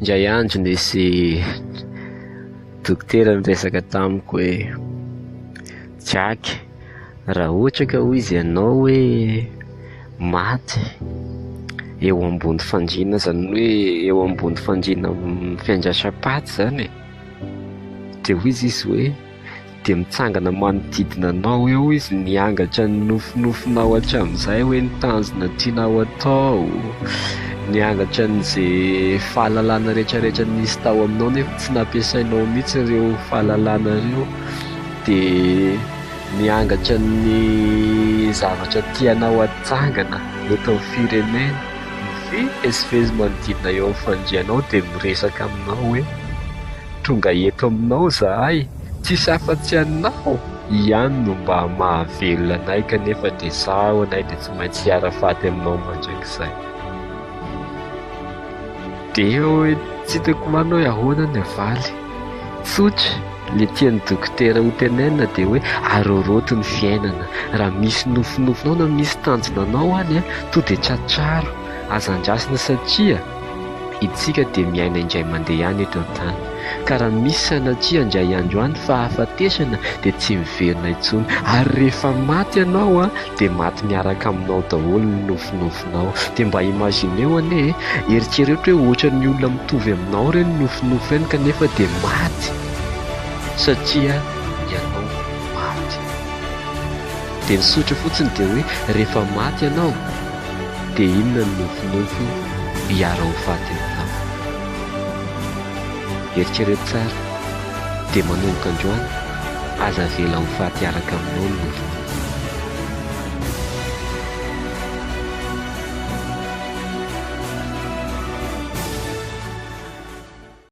Indray andro nisy dokotera niresaka tamiko hoe Jack, raha ohatra ka hoy izy ianao hoe maty eo ambony fandriana, zany hoe eo ambony fandriana fiandrasam-paty zany de hoy izy hoe de mitsangana manodidina anao eo izy, niangatra ny nofinofinao hatramin'izay hoe ny tanjona tianao atao, niangatra n'izay fahalalana rehetrarehetra nisy tao aminao nefa tsy nampiasainao mihitsy ireo fahalalana ireo, de niangatra ny zavatra tianao hatsangana eto amin'ny firenena, mivezivezy manodidina eo amin'ny fandrianao de miresaka aminao hoe tonga eto aminao zahay, tsisy afa-tsy anao ihany no mba mahavelona anay, kanefa de zaho anay de tsy maintsy hiara-faty aminao mandrakizay. De hoe tsy hitako marina hoe ahoana ny avaly, tsotra le tian'ny dokotera ho tenenina de hoe aroroto ny fiainana, raha misy nofinofinao na misy tanjonanao any to de tratraro azandrasina, satria itsika de miaina indray mandeha ihany eto an-tany, ka raha misy sanatria indray andro any fahafatesana de tsy miverina intsony, ary rehefa maty ianao de maty miaraka aminao daholo ny nofinofinao. De mba imagineo anie, eritrereto hoe ohatra ny olona mitovy aminao ireny nofinofy ireny kanefa de maty satria ianao maty. De ny sotra fotsiny de hoe rehefa maty ianao de inona ny nofinofy hiara ho faty aminao. Eritrereto tsara de manomboka androany aza avela ho faty araka aminao ny nofinofinao.